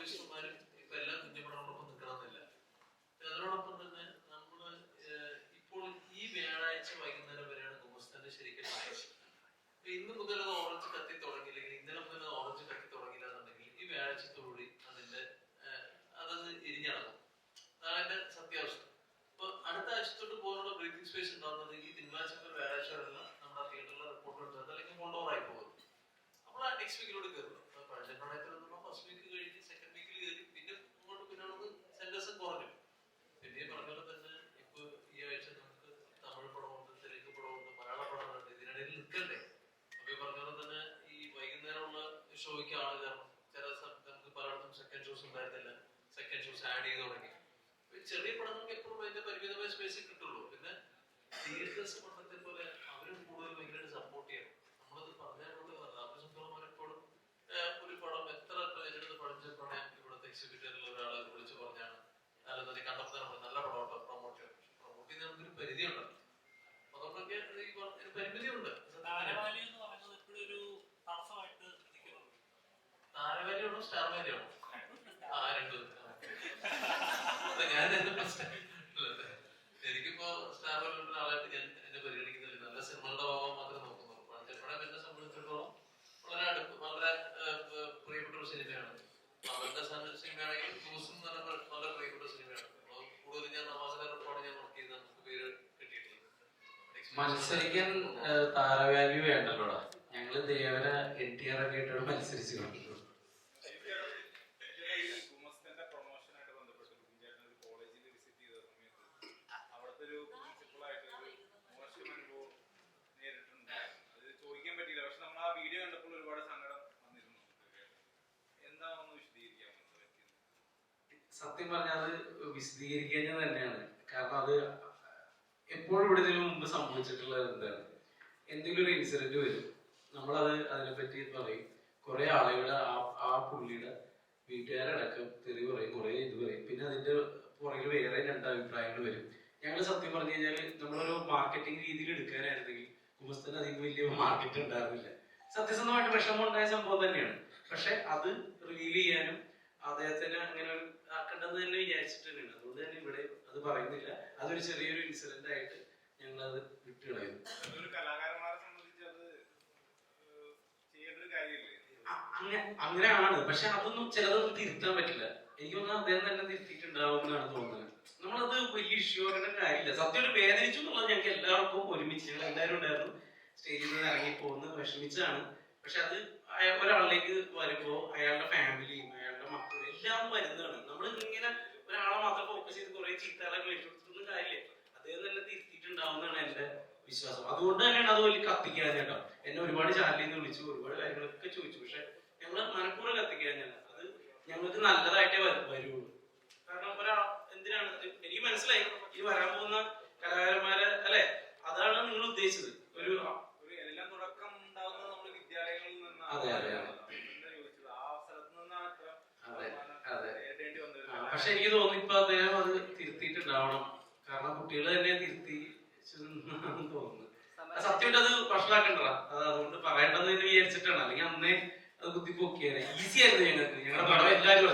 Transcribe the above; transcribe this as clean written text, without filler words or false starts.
പ്രൊഡ്യൂസർമാരും ഇപ്പൊ എല്ലാം കുഞ്ഞുപടങ്ങളോടൊപ്പം നിൽക്കണമെന്നില്ല. അതിനോടൊപ്പം തന്നെ നമ്മള് ഇപ്പോൾ ഈ വ്യാഴാഴ്ച വൈകുന്നേരം വരെയാണ് ഗുമസ്തന്റെ ശരിക്കും ആഴ്ച. ഇന്ന് മുതൽ അത് ഓറഞ്ച് കത്തി തുടങ്ങിയില്ലെങ്കിൽ ഇന്നലെ മുതൽ അത് ഓറഞ്ച് കത്തി തുടങ്ങിയില്ല എന്നുണ്ടെങ്കിൽ ഈ വ്യാഴാഴ്ചത്തോടുകൂടി അതിന്റെ അതത് ഇരിഞ്ഞടങ്ങും. അതാണ് അതിന്റെ സത്യാവസ്ഥ. അപ്പൊ അടുത്ത ആഴ്ചത്തോട്ട് പോകാനുള്ള ബ്രീത്തിങ് സ്പേസ് ഉണ്ടാകുന്നത് ഈ തിങ്കളാഴ്ച മുതൽ വ്യാഴാഴ്ച വരെയുള്ള നമ്മുടെ തിയേറ്ററിലെ റിപ്പോർട്ട് എടുത്തത് അല്ലെങ്കിൽ കൊണ്ടുപോകാറായി പോകും. നമ്മൾ ആ നെക്സ്റ്റ് വീക്കിലൂടെ കയറും. പഴഞ്ചപ്രണയത്തിൽ നിന്നുള്ള ഫസ്റ്റ് വീക്ക് കഴിഞ്ഞ് സെക്കൻഡ് വീക്കിൽ കയറി പിന്നെ മുന്നോട്ട് പിന്നെ സെന്റേഴ്സ് കുറഞ്ഞു. പിന്നെ പറഞ്ഞ പോലെ തന്നെ ഇപ്പൊ ഈ ആഴ്ച നമുക്ക് തമിഴ് പടമുണ്ട്, തെലുങ്ക് പടമുണ്ട്, മലയാള പടമുണ്ട്. ഇതിനിടയിൽ നിൽക്കണ്ടേ? അപ്പൊ ഈ പറഞ്ഞ പോലെ തന്നെ ഈ വൈകുന്നേരമുള്ള ഷോയ്ക്ക് ആള് കാരണം ചില നമുക്ക് പലയിടത്തും സെക്കൻഡ് ഷോസ് ഉണ്ടായിരുന്നില്ല. സെക്കൻഡ് ഷോസ് ആഡ് ചെയ്ത് തുടങ്ങി. ചെറിയ പടങ്ങൾക്ക് എപ്പോഴും അതിന്റെ പരിമിതമായ സ്പേസ് കിട്ടുള്ളൂ. പിന്നെ തിയേറ്റേഴ്സ് പണ്ടത്തെ പോലെ അവരും കൂടുതൽ ഭയങ്കരമായിട്ട് സപ്പോർട്ട് ചെയ്യണം. നമ്മളത് പറഞ്ഞുകൊണ്ട് എപ്പോഴും ഒരു പടം എത്ര പഠിച്ച പ്രണയം ഇവിടുത്തെ എക്സിബിറ്ററിൽ ഒരാളെ വിളിച്ചു പറഞ്ഞാണ് അല്ലാതെ കണ്ടപ്പോൾ നമ്മൾ നല്ല പടം പ്രൊമോട്ട് ചെയ്യണം. പ്രൊമോട്ട് ചെയ്ത് നമുക്കൊരു പരിധി ഉണ്ടല്ലോ. അതുകൊണ്ടൊക്കെ ഈ പരിമിതിയുണ്ട്. താരവാലിയാണോ സ്റ്റാർ വാലിയാണോ? ആ രണ്ടും. ഞാൻ എന്റെ പ്രശ്നം എനിക്കിപ്പോ സ്റ്റാർ വാലിയുള്ള ആളായിട്ട് ഞാൻ എന്നെ പരിഗണിക്കുന്നില്ല. നല്ല സിനിമകളുടെ ഭാഗം മാത്രമേ നോക്കുന്നുള്ളൂ. പഴഞ്ചപ്പടം എന്നെ സംബന്ധിച്ചിടത്തോളം വളരെ പ്രിയപ്പെട്ട ഒരു സിനിമയാണ്. അവരുടെ സിനിമയാണെങ്കിൽ ന്യൂസും നല്ല പ്രിയപ്പെട്ട സിനിമയാണ്. കൂടുതൽ ഞാൻ നവാസകാരോട് ഞാൻ വർക്ക് ചെയ്ത് നമുക്ക് പേര് കിട്ടിയിട്ടില്ല. മത്സരിക്കാൻ താരവാല്യൂ വേണ്ടല്ലോടാ. ഞങ്ങള് ദേവര NTR ഒക്കെ ആയിട്ടാണ് മത്സരിച്ചു. സത്യം പറഞ്ഞാൽ അത് വിശദീകരിക്കാൻ തന്നെയാണ്. കാരണം അത് എപ്പോഴും ഇവിടെ ഇതിനു മുമ്പ് സംഭവിച്ചിട്ടുള്ളത് എന്താണ്, എന്തെങ്കിലും ഒരു ഇൻസിഡന്റ് വരും, നമ്മളത് അതിനെപ്പറ്റി പറയും. കുറെ ആളുകൾ ആ പുള്ളിയുടെ വീട്ടുകാരടക്കം തെറി പറയും, കുറെ ഇത് പറയും. പിന്നെ അതിന്റെ പുറകിൽ വേറെ രണ്ട് അഭിപ്രായങ്ങൾ വരും. ഞങ്ങൾ സത്യം പറഞ്ഞു കഴിഞ്ഞാൽ നമ്മളൊരു മാർക്കറ്റിംഗ് രീതിയിൽ എടുക്കാനായിരുന്നെങ്കിൽ ഗുമസ്തന് അധികം വലിയ മാർക്കറ്റ് ഉണ്ടായിരുന്നില്ല. സത്യസന്ധമായിട്ട് വിഷമം ഉണ്ടായ സംഭവം തന്നെയാണ്. പക്ഷെ അത് റിവീൽ ചെയ്യാനും അദ്ദേഹത്തിന് അങ്ങനെ ആക്കേണ്ടത് തന്നെ വിചാരിച്ചിട്ട് തന്നെയാണ്. അതുകൊണ്ട് തന്നെ ഇവിടെ അത് പറയുന്നില്ല. അതൊരു ചെറിയൊരു ഇൻസിഡന്റ് ആയിട്ട് ഞങ്ങൾ അത് വിട്ടുകളയുന്നു. അങ്ങനെയാണ്. പക്ഷെ അതൊന്നും ചിലതൊന്നും തിരുത്താൻ പറ്റില്ല. എനിക്കൊന്നും അദ്ദേഹം തന്നെ തിരുത്തിയിട്ടുണ്ടാവും എന്നാണ് തോന്നുന്നത്. നമ്മളത് വലിയ ഇഷ്യൂ ആക്കേണ്ട കാര്യമില്ല. സത്യം ഒരു വേദനിച്ചു എന്നുള്ളത് ഞങ്ങൾക്ക് എല്ലാവർക്കും ഒരുമിച്ച് ഞങ്ങൾ എല്ലാവരും ഉണ്ടായിരുന്നു. സ്റ്റേജിൽ നിന്ന് ഇറങ്ങി പോകുന്നത് വിഷമിച്ചാണ്. പക്ഷെ അത് ഒരാളിലേക്ക് വരുമ്പോ അയാളുടെ ഫാമിലിയും അയാളുടെ മക്കളും എല്ലാം വരുന്നതാണ്. നമ്മൾ ഇങ്ങനെ ഒരാളെ മാത്രം ഫോക്കസ് ചെയ്ത് കുറെ ചീത്തകളൊക്കെ വെച്ചൊന്നും കാര്യമില്ല. അദ്ദേഹം തന്നെ തിരുത്തിയിട്ടുണ്ടാവുന്നതാണ് എന്റെ വിശ്വാസം. അതുകൊണ്ട് തന്നെയാണ് അത് വലിയ കത്തിക്കാൻ കേട്ടോ. എന്നെ ഒരുപാട് ചാനലിൽ നിന്ന് വിളിച്ചു, ഒരുപാട് കാര്യങ്ങളൊക്കെ ചോദിച്ചു. പക്ഷെ ഞങ്ങള് മനഃപൂർവ്വം കത്തിക്കാൻ അത് ഞങ്ങൾക്ക് നല്ലതായിട്ടേ വരുള്ളൂ. കാരണം എന്തിനാണ് എനിക്ക് മനസ്സിലായി ഈ വരാൻ പോകുന്ന കലാകാരന്മാരെ അല്ലെ, അതാണ് നിങ്ങൾ ഉദ്ദേശിച്ചത്. ഒരു എല്ലാം തുടക്കം ഉണ്ടാവുന്നത് നമ്മൾ വിദ്യാലയങ്ങളിൽ നിന്നാണ്. അതെ അതെ അതെ അതെ. പക്ഷെ എനിക്ക് തോന്നുന്നു ഇപ്പൊ അദ്ദേഹം അത് തിരുത്തിയിട്ടുണ്ടാവണം. കാരണം കുട്ടികൾ തന്നെ തിരുത്തി തോന്നുന്നു. സത്യമായിട്ട് അത് വഷളാക്കണ്ടതാ. അതുകൊണ്ട് പറയേണ്ടതെന്ന് വിചാരിച്ചിട്ടാണ്. അല്ലെങ്കിൽ അന്നേ അത് കുത്തിപ്പൊക്കിയാലേ ഈസി ആയിരുന്നു ഞങ്ങൾക്ക്. ഞങ്ങളുടെ പടം എല്ലാവരും